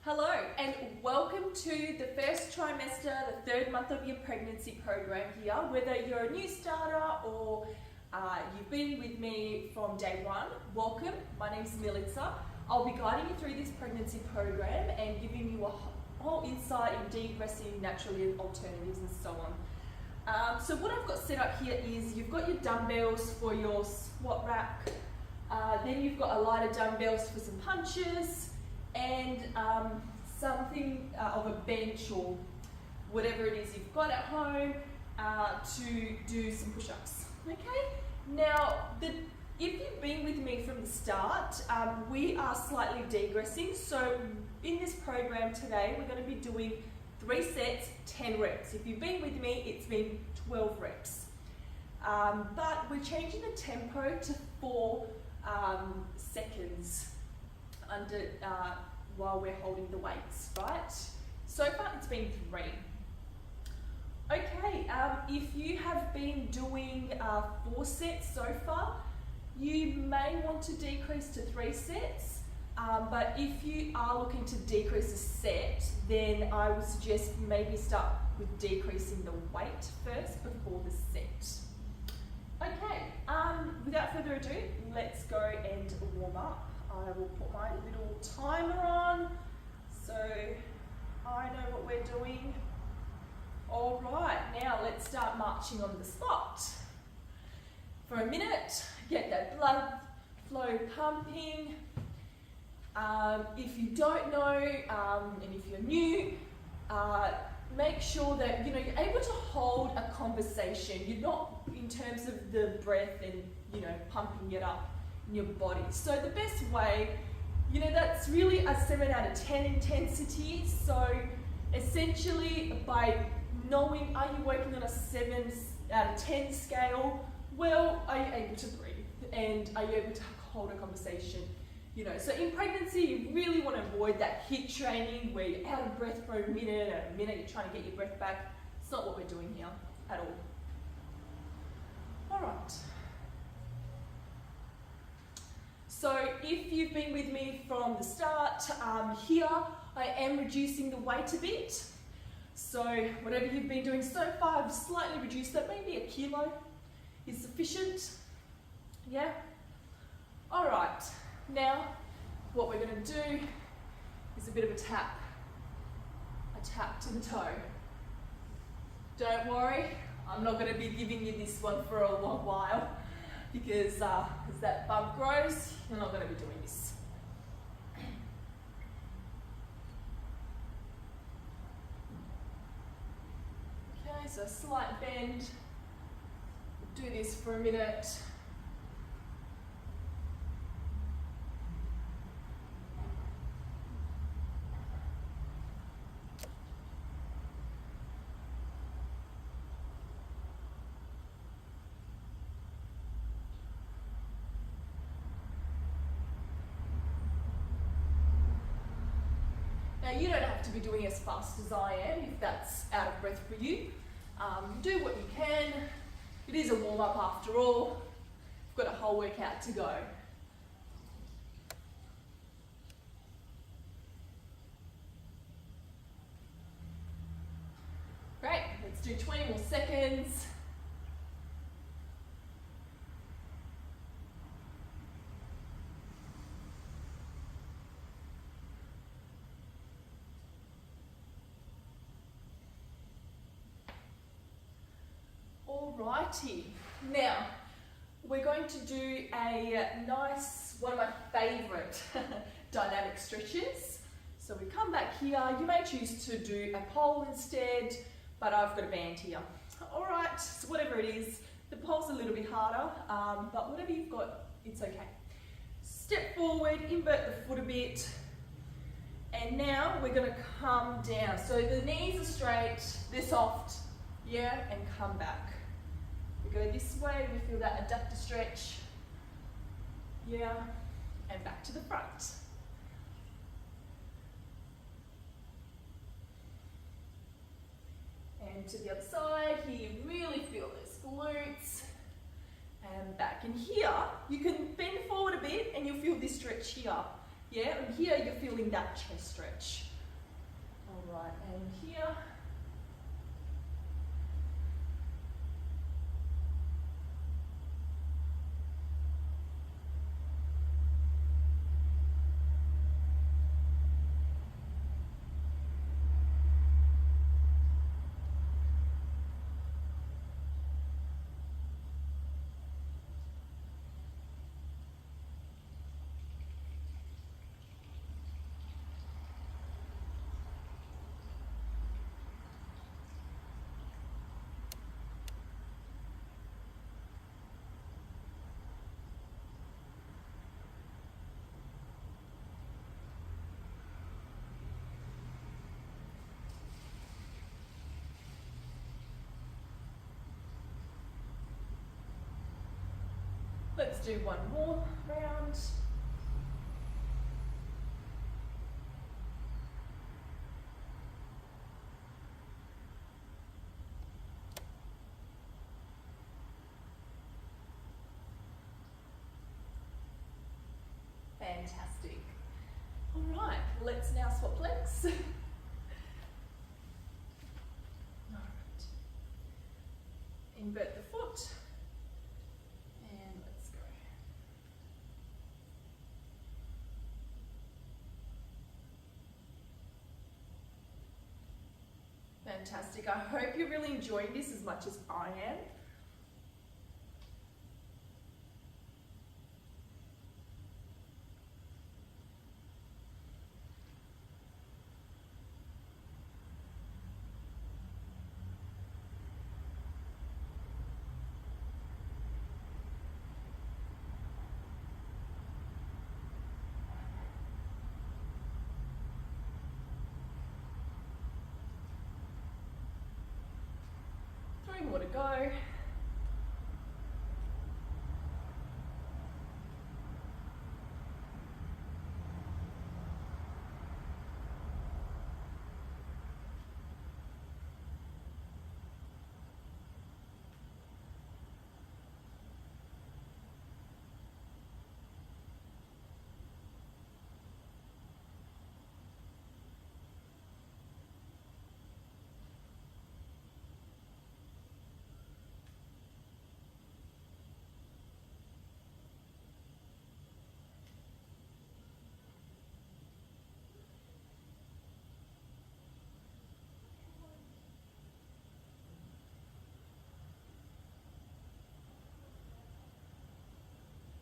Hello and welcome to the first trimester, the third month of your pregnancy program here. Whether you're a new starter or you've been with me from day one, welcome. My name's Melissa. I'll be guiding you through this pregnancy program and giving you a whole insight in degressing naturally alternatives and so on. So what I've got set up here is you've got your dumbbells for your squat rack, then you've got a lighter dumbbells for some punches, and something of a bench or whatever it is you've got at home to do some push-ups. Okay? Now, if you've been with me from the start, we are slightly degressing. So in this program today, we're going to be doing 3 sets, 10 reps. If you've been with me, it's been 12 reps. But we're changing the tempo to 4 seconds under while we're holding the weights, right? So far it's been 3. Okay, if you have been doing 4 sets so far, you may want to decrease to 3 sets, but if you are looking to decrease a set, then I would suggest maybe start with decreasing the weight first before the set. Okay, without further ado, let's go and warm up. I will put my little timer on so I know what we're doing. All right, now let's start marching on the spot. For a minute, get that blood flow pumping. If you don't know, and if you're new, make sure that you're able to hold a conversation. You're not in terms of the breath and pumping it up in your body. So the best way, that's really a 7 out of 10 intensity. So essentially, by knowing, are you working on a 7 out of 10 scale? Well, are you able to breathe? And are you able to hold a conversation? So in pregnancy, you really want to avoid that HIIT training where you're out of breath for a minute, and a minute you're trying to get your breath back. It's not what we're doing here at all. All right. So if you've been with me from the start, here I am reducing the weight a bit. So whatever you've been doing so far, I've slightly reduced that. Maybe 1 kilo is sufficient. Yeah? All right. Now, what we're going to do is a bit of a tap to the toe. Don't worry, I'm not going to be giving you this one for a long while because as that bump grows, you're not going to be doing this. Okay, so a slight bend. Do this for a minute. Now you don't have to be doing as fast as I am if that's out of breath for you. Do what you can. It is a warm up after all. We've got a whole workout to go. Great, let's do 20 more seconds. Alrighty, now we're going to do a nice, one of my favourite dynamic stretches. So we come back here, you may choose to do a pole instead, but I've got a band here. Alright, so whatever it is, the pole's a little bit harder, but whatever you've got, it's okay. Step forward, invert the foot a bit, and now we're going to come down. So the knees are straight, they're soft, yeah, and come back. We go this way, we feel that adductor stretch, yeah, and back to the front. And to the other side, here you really feel those glutes, and back. And here, you can bend forward a bit and you'll feel this stretch here, yeah, and here you're feeling that chest stretch. Alright, and here. Let's do one more round. Fantastic. All right, let's now swap legs. All right. Invert the foot. And let's go. Fantastic. I hope you're really enjoying this as much as I am. Three more to go.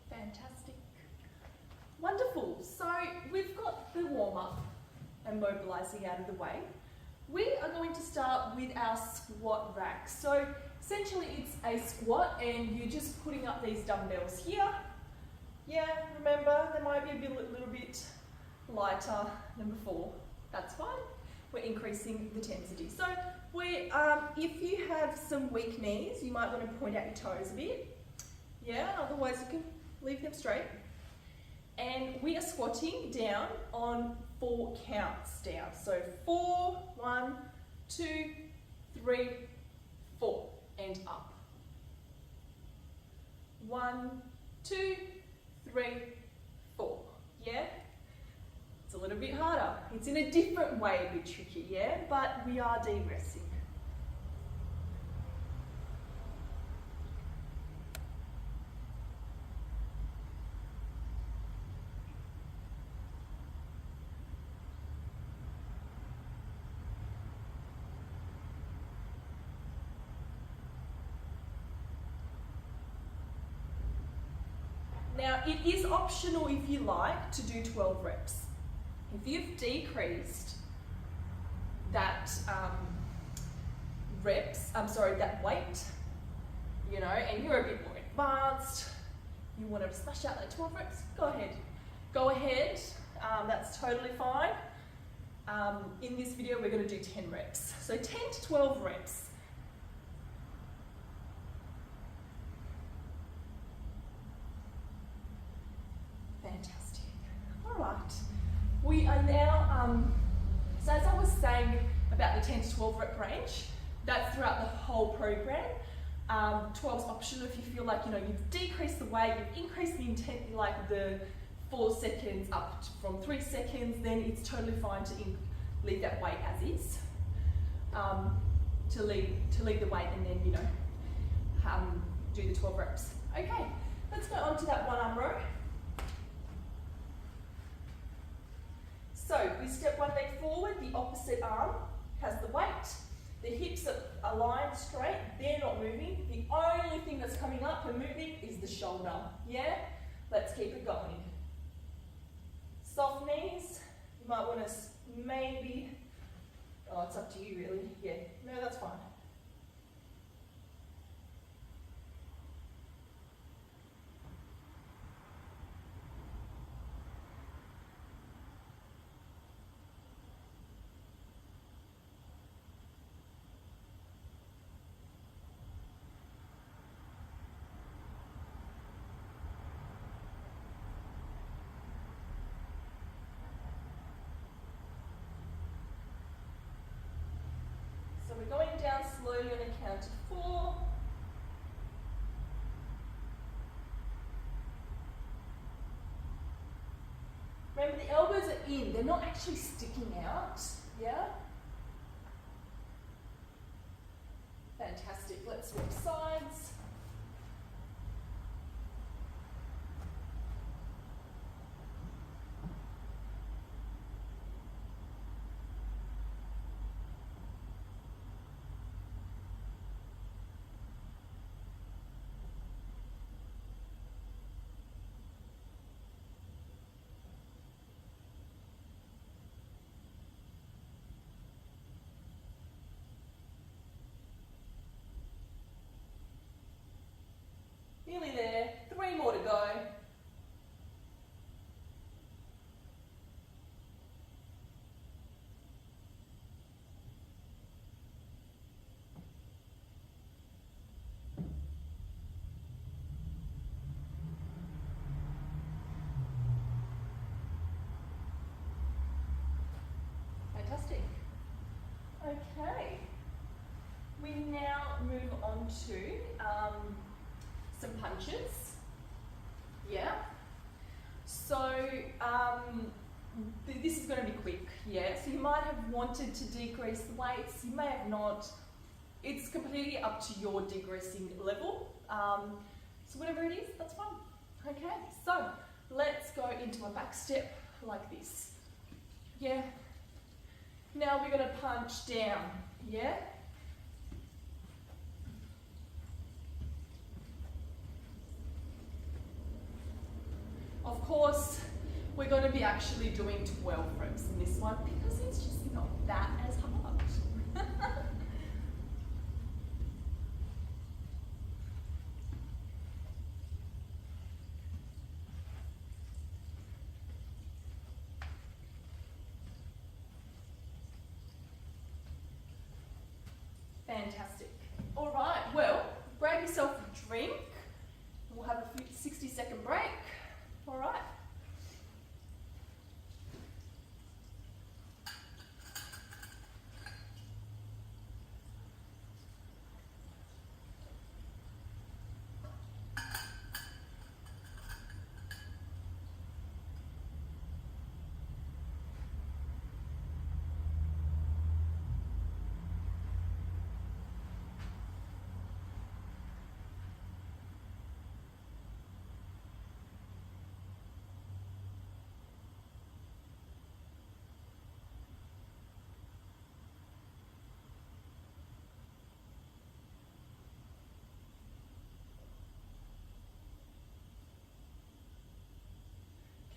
Fantastic. Wonderful. So we've got the warm-up and mobilizing out of the way. We are going to start with our squat rack. So essentially it's a squat and you're just putting up these dumbbells here. Yeah, remember they might be a little bit lighter than before. That's fine. We're increasing the intensity. So if you have some weak knees, you might want to point out your toes a bit. Yeah, otherwise you can leave them straight. And we are squatting down on 4 counts down. So 4, 1, 2, 3, 4, and up. 1, 2, 3, 4. Yeah? It's a little bit harder. It's in a different way, a bit tricky, yeah? But we are de-ressing. Now, it is optional if you like to do 12 reps. If you've decreased that that weight, you know, and you're a bit more advanced, you want to smash out that 12 reps, go ahead. Go ahead, that's totally fine. In this video, we're going to do 10 reps. So 10 to 12 reps. Fantastic. All right. We are now, so as I was saying about the 10 to 12 rep range, that's throughout the whole program. 12 is optional if you feel like, you know, you've decreased the weight, you've increased the intensity, like the 4 seconds up from 3 seconds, then it's totally fine to leave that weight as is, to leave the weight, and then, you know, do the 12 reps. Okay, let's go on to that one arm row. So we step one leg forward, the opposite arm has the weight, the hips are aligned straight, they're not moving. The only thing that's coming up and moving is the shoulder, yeah? Let's keep it going. Soft knees, you might want to maybe, oh, it's up to you really, yeah, no, that's fine. So we're going down slowly on a count of 4. Remember, the elbows are in, they're not actually sticking out, yeah? Fantastic, let's swap sides. Nearly there, 3 more to go. Fantastic. Okay, we now move on to some punches. Yeah. So this is going to be quick. Yeah. So you might have wanted to decrease the weights. You may have not. It's completely up to your decreasing level. So whatever it is, that's fine. Okay. So let's go into a back step like this. Yeah. Now we're going to punch down. Yeah. Of course, we're going to be actually doing 12 reps in this one because it's just not that as hard. Fantastic. All right, well, grab yourself a drink. We'll have a 60-second break. All right.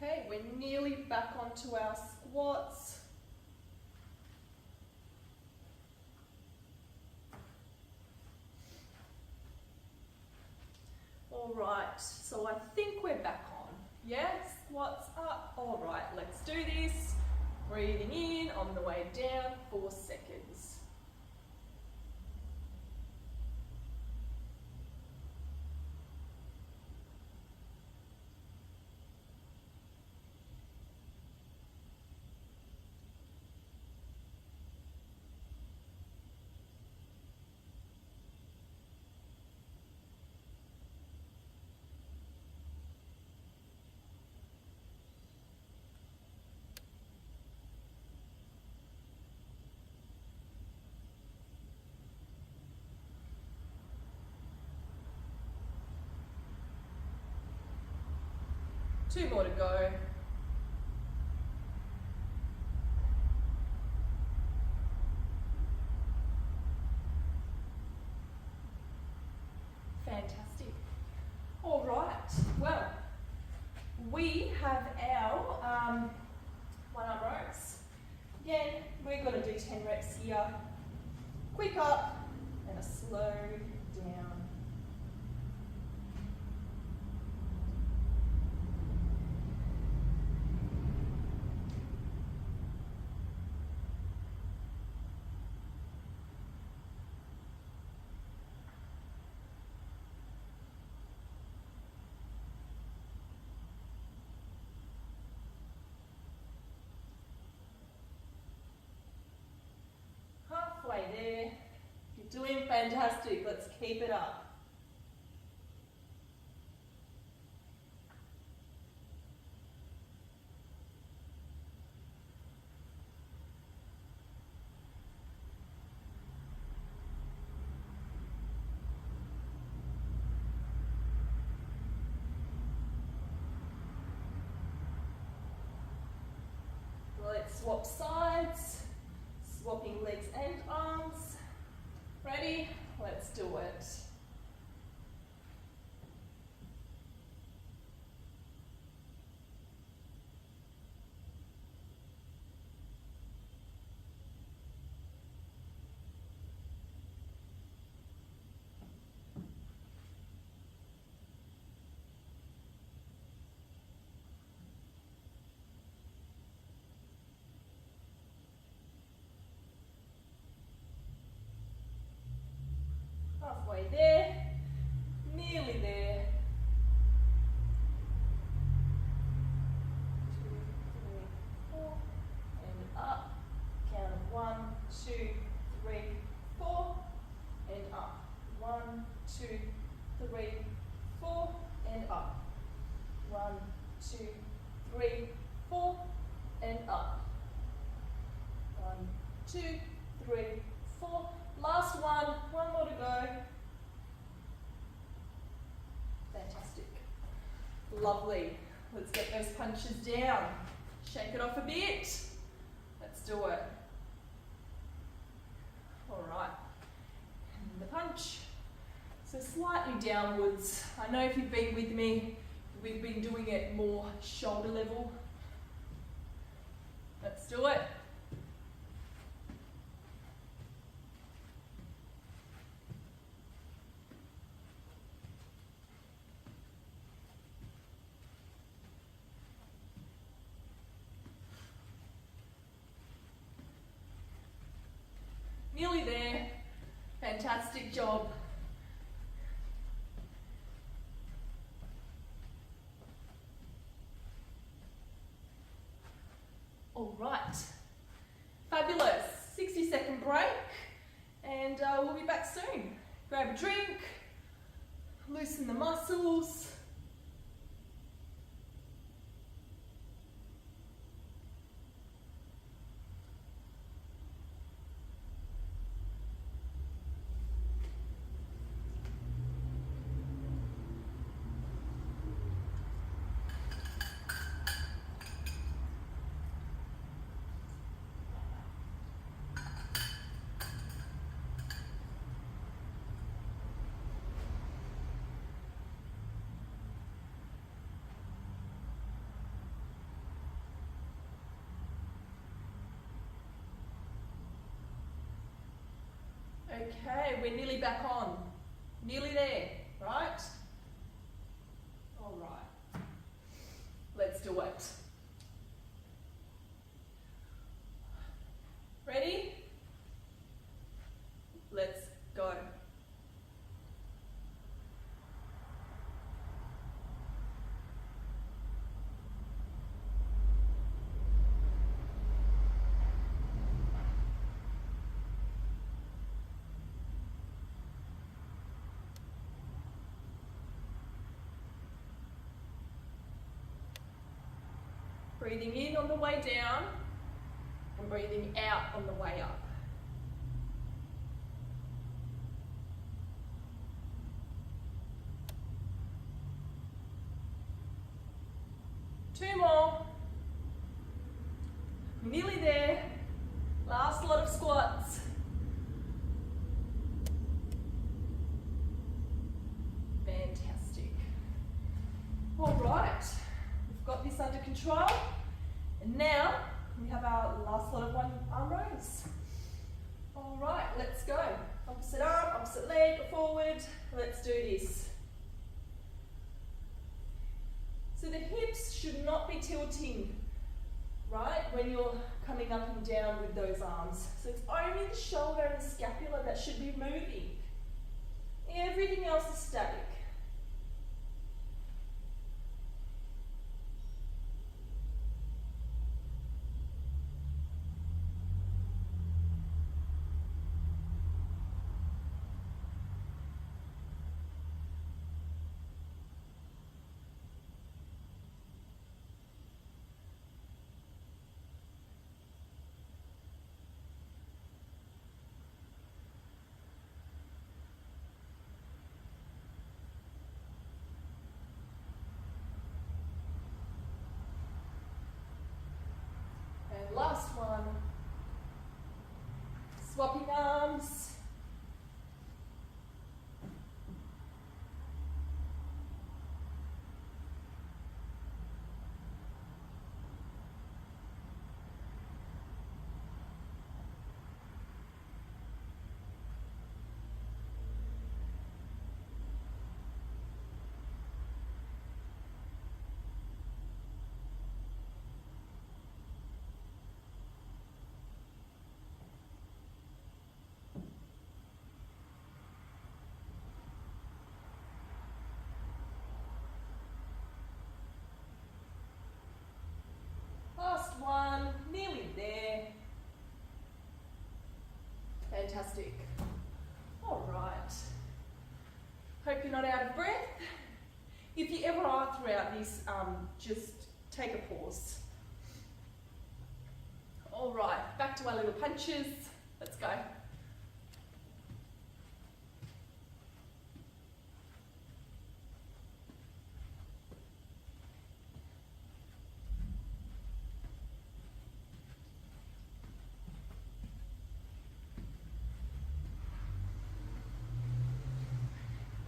Okay, we're nearly back onto our squats. All right, so I think we're back on. Yeah, squats up. All right, let's do this. Breathing in, on the way down, 4 seconds. 2 more to go. Fantastic. All right, well, we have our 1 arm rows. Again, we're going to do 10 reps here. Quick up and a slow down. Halfway there. You're doing fantastic. Let's keep it up. Let's swap sides. Swapping legs and arms. Ready? Let's do it. Halfway there, nearly there. 2, 3, 4, and up. Count of 1, 2, 3, 4, and up. 1, 2, 3, 4, and up. 1, 2, 3, 4, and up. 1, 2, 3, 4. Last one more to go. Fantastic. Lovely. Let's get those punches down. Shake it off a bit. Let's do it. All right. And the punch. So slightly downwards. I know if you've been with me, we've been doing it more shoulder level. Let's do it. Nearly there. Fantastic job. All right. Fabulous. 60-second break, and we'll be back soon. Grab a drink, loosen the muscles. Okay, we're nearly back on. Nearly there, right? All right. Let's do it. Ready? Let's go. Breathing in on the way down and breathing out on the way up. goes. All right, let's go. Opposite arm, opposite leg, forward. Let's do this. So the hips should not be tilting, right, when you're coming up and down with those arms. So it's only the shoulder and the scapula that should be moving. Everything else is static. Last one, swapping arms. Last one, nearly there. Fantastic. All right. Hope you're not out of breath. If you ever are throughout this, just take a pause. All right, back to our little punches. Let's go.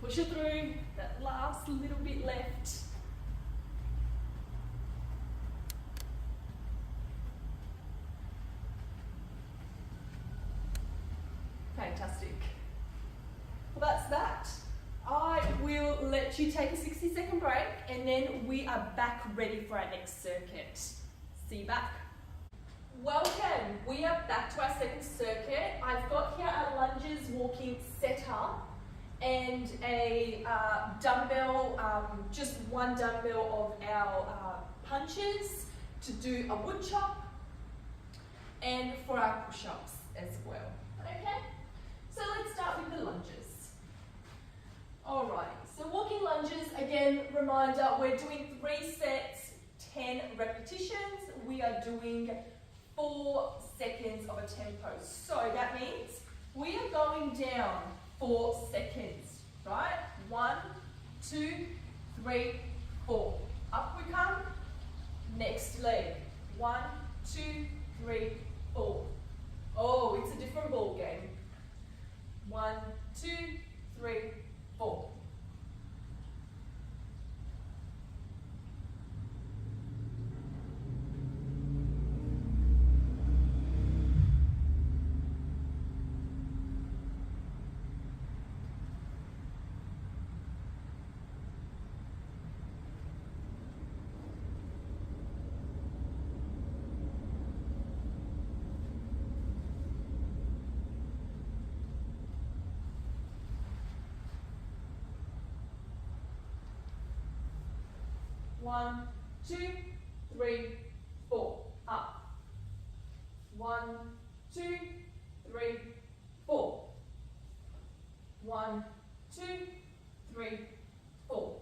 Push it through, that last little bit left. Fantastic. Well, that's that. I will let you take a 60-second break and then we are back ready for our next circuit. See you back. Welcome, we are back to our second circuit. I've got here our lunges walking setup and a dumbbell, just one dumbbell of our punches to do a wood chop and for our push-ups as well. Okay, so let's start with the lunges. Alright, so walking lunges, again, reminder, we're doing 3 sets, 10 repetitions. We are doing 4 seconds of a tempo. So that means we are going down 4 seconds, right? 1, 2, 3, 4. Up we come. Next leg. 1, 2, 3, 4. Oh, it's a different ball game. 1, 2, 3, 4. One, 2, 3, 4. Up. 1, 2, 3, 4. 1, 2, 3, 4.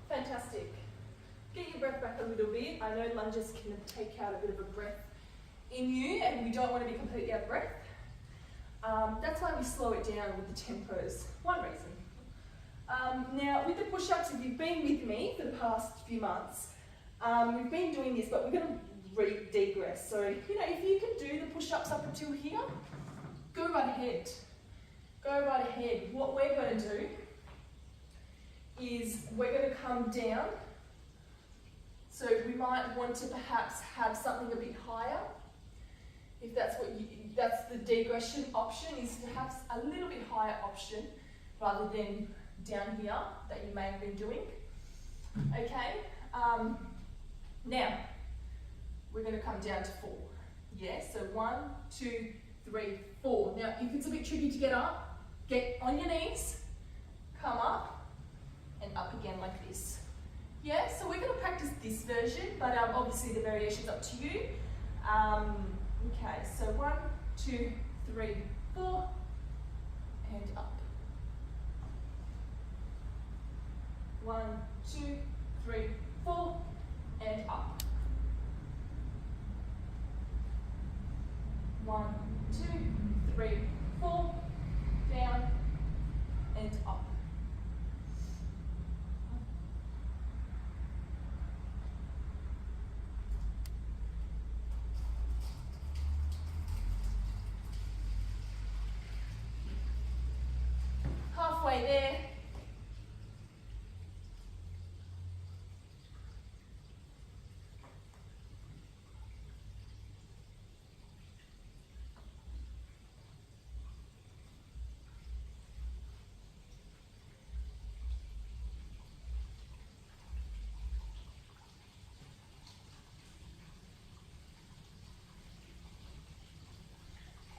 Fantastic. Get your breath back a little bit. I know lunges can take out a bit of a breath in you and we don't want to be completely out of breath. That's why we slow it down with the tempos. One reason. Now, with the push-ups, if you've been with me for the past few months, we've been doing this, but we're going to digress. So, you know, if you can do the push-ups up until here, go right ahead. Go right ahead. What we're going to do is we're going to come down. So we might want to perhaps have something a bit higher. If that's what that's the digression option, is to have a little bit higher option rather than down here that you may have been doing. Okay. Now we're going to come down to 4. Yeah. So 1, 2, 3, 4. Now, if it's a bit tricky to get up, get on your knees, come up, and up again like this. Yeah, so we're going to practice this version, but obviously the variation's up to you. Okay, so 1, 2, 3, 4, and up. 1, 2, 3, 4, and up. 1, 2, 3, 4, down, and up. Halfway there.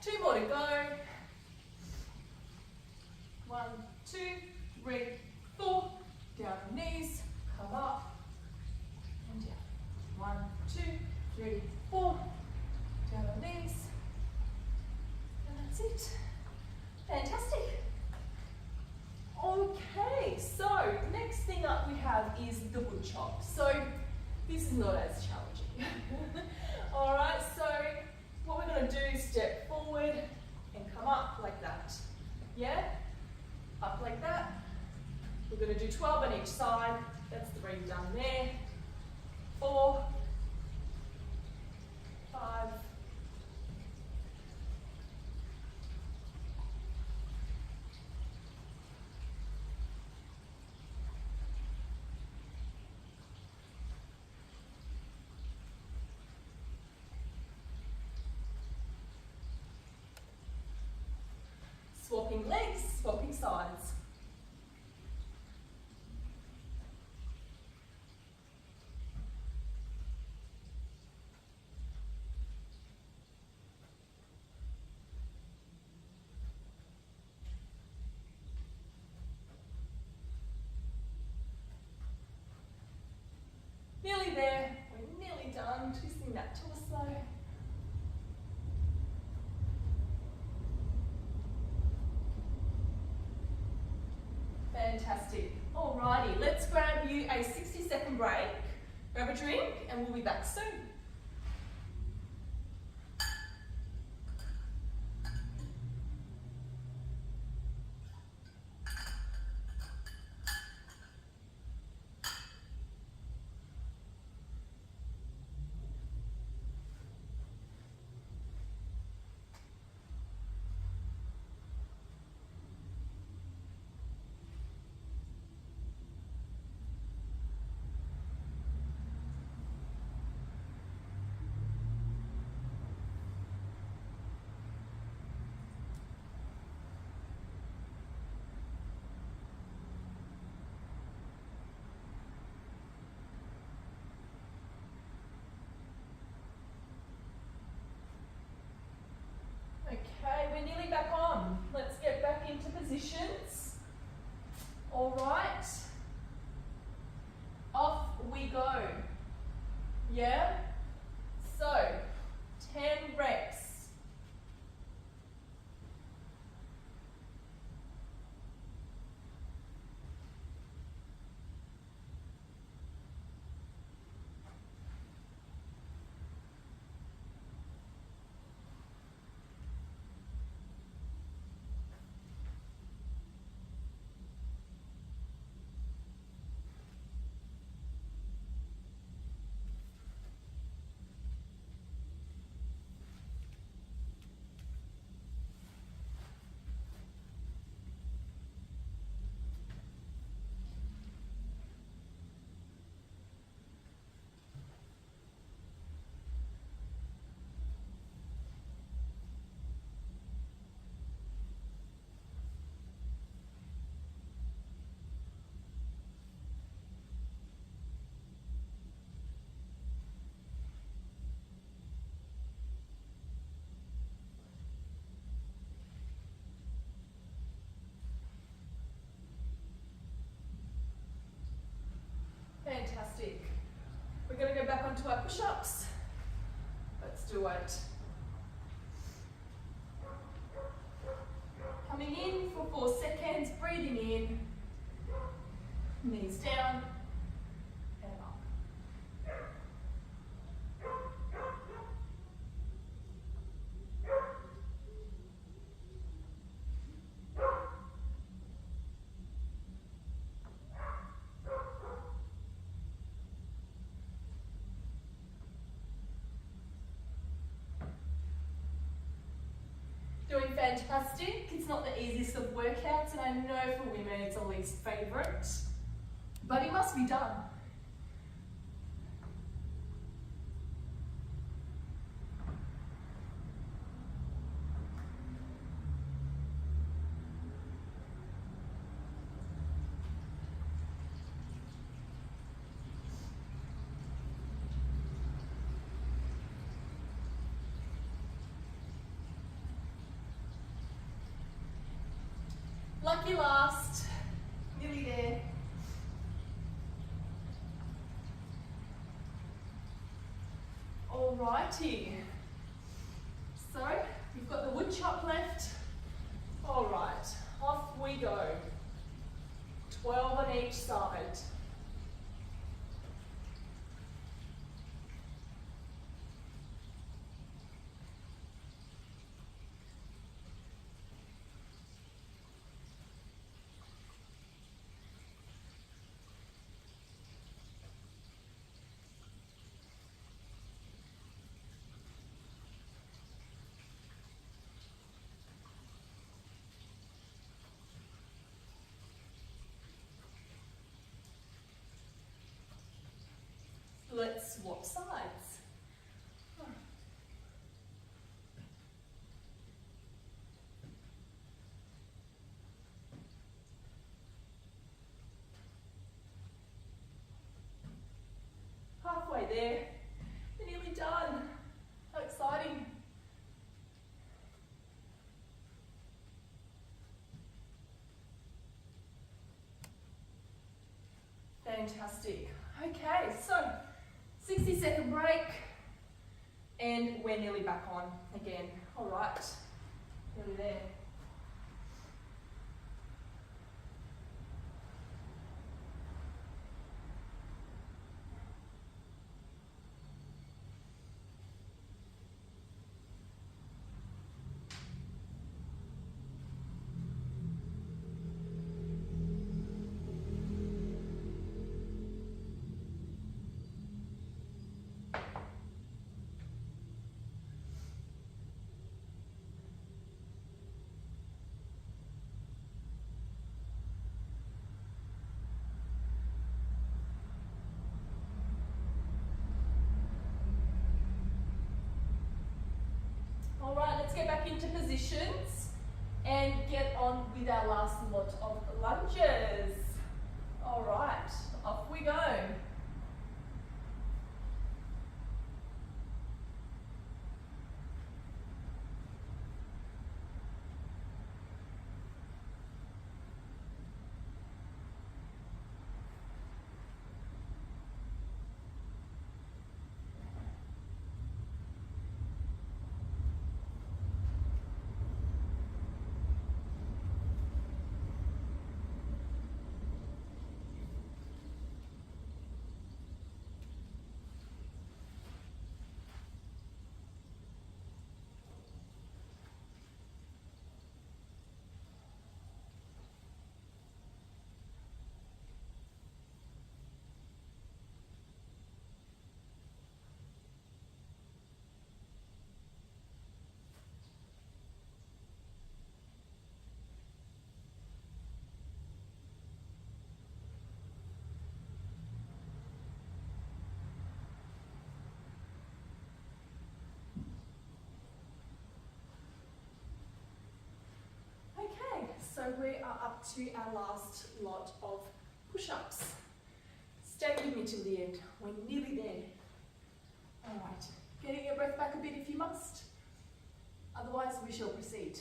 Two more to go. 1, 2, 3, 4. Down on knees. Come up and down. 1, 2, 3, 4. Down on knees. And that's it. Fantastic. Okay, so next thing up we have is the wood chop. So this is not as challenging. Alright, so what we're going to do is step forward and come up like that. Yeah? Up like that. We're going to do 12 on each side. That's 3 done there. 4, 5, 6. Swapping legs, swapping sides. Nearly there, we're nearly done, twisting that torso. Fantastic. Alrighty, let's grab you a 60-second break, grab a drink, and we'll be back soon. Okay, we're nearly back on. Let's get back into positions. All right. Off we go. Yeah? So, 10 reps. We're going to go back onto our push-ups. Let's do it. Coming in for 4 seconds, breathing in, knees down, and up. Doing fantastic. It's not the easiest of workouts, and I know for women it's a least favourite, but it must be done. Lucky last, nearly there. Alrighty, so we've got the wood chop left. Alright, off we go. 12 on each side. Let's swap sides. Halfway there. We're nearly done. How exciting. Fantastic. Okay, so 60-second break, and we're nearly back on again. All right, nearly there. All right, let's get back into positions and get on with our last lot of lunges. All right, off we go. So we are up to our last lot of push-ups. Stay with me till the end. We're nearly there. All right, getting your breath back a bit if you must. Otherwise, we shall proceed.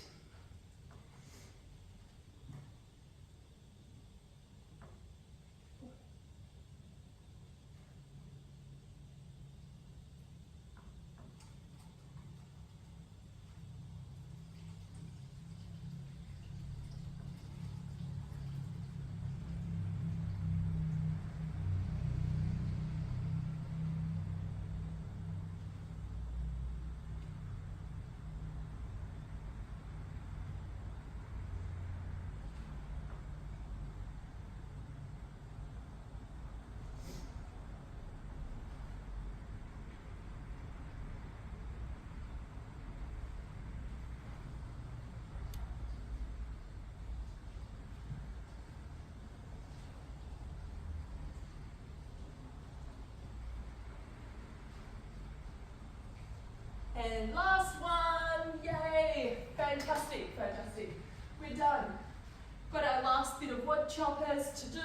wood choppers to do.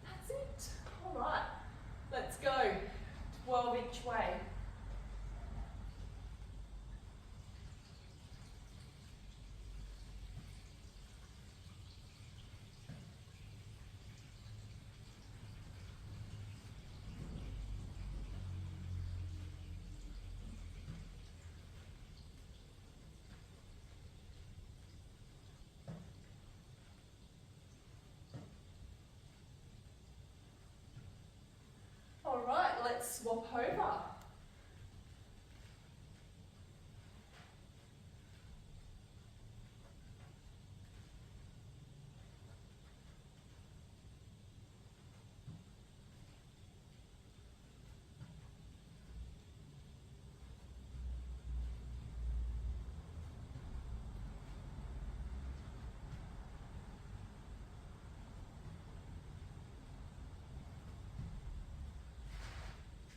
That's it. All right, let's go. 12 each way. All right, let's swap over.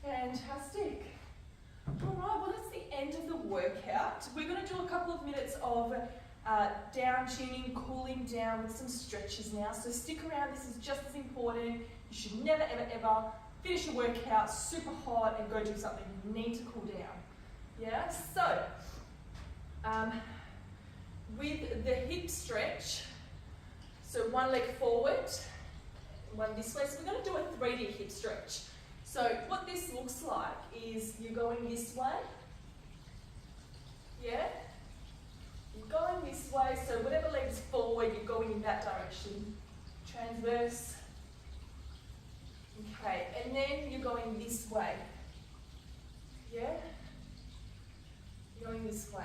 Fantastic. All right, well that's the end of the workout. We're going to do a couple of minutes of down tuning, cooling down with some stretches now. So stick around, this is just as important. You should never ever ever finish a workout super hot and go do something. You need to cool down. Yeah, so with the hip stretch, so one leg forward, one this way. So we're going to do a 3D hip stretch. So what this looks like is you're going this way, yeah? You're going this way, so whatever leg's forward, you're going in that direction. Transverse. Okay, and then you're going this way, yeah? You're going this way.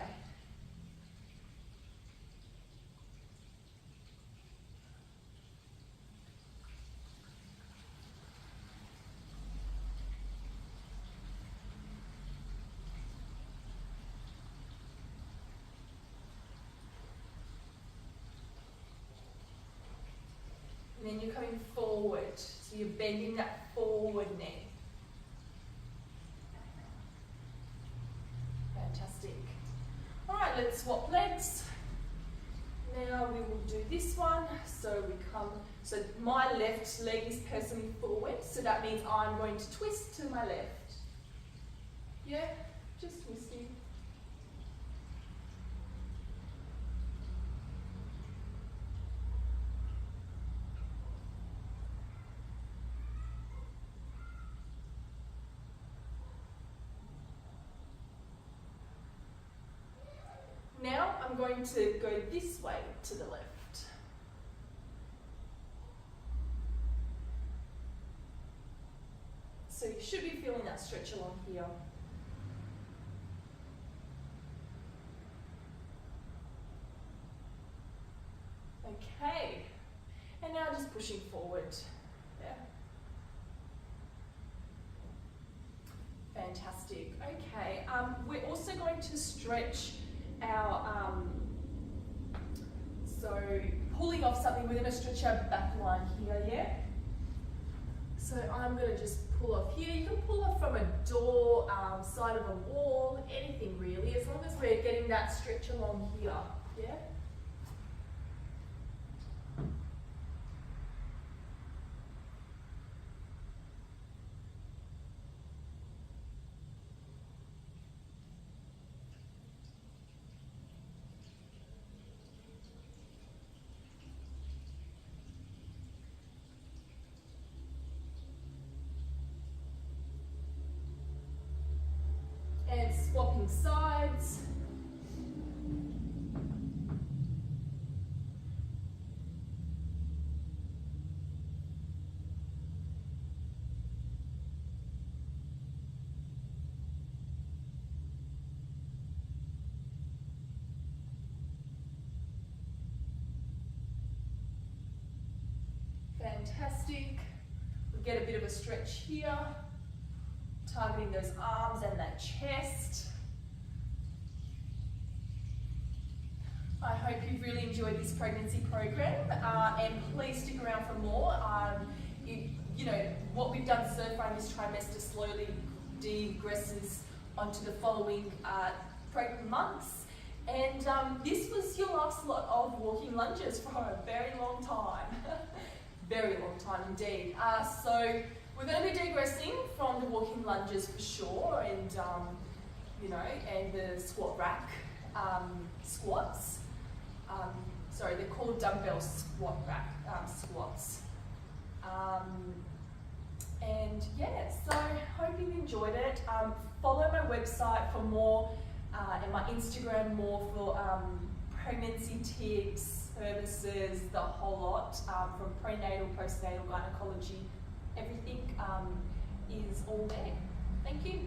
And then you're coming forward, so you're bending that forward knee. Fantastic. All right, let's swap legs. Now we will do this one. So we come, so my left leg is personally forward, so that means I'm going to twist to my left. Yeah, just twisting. Now I'm going to go this way to the left. So you should be feeling that stretch along here. Okay, and now just pushing forward. Yeah. Fantastic. Okay, we're also going to stretch our, so pulling off something, we're going to stretch our back line here, yeah? So I'm going to just pull off here. You can pull off from a door, side of a wall, anything really, as long as we're getting that stretch along here, yeah? And swapping sides. Fantastic. We get a bit of a stretch here. Targeting those arms and that chest. I hope you've really enjoyed this pregnancy program, and please stick around for more. You know, what we've done so far in this trimester slowly digresses onto the following pregnant months, And this was your last lot of walking lunges for a very long time. Very long time indeed. So we're going to be digressing from the walking lunges for sure, and and the squat rack squats. Sorry, they're called dumbbell squat rack squats. And yeah, so hope you enjoyed it. Follow my website for more, and my Instagram more for pregnancy tips, services, the whole lot, from prenatal, postnatal, gynecology, everything is all there. Thank you.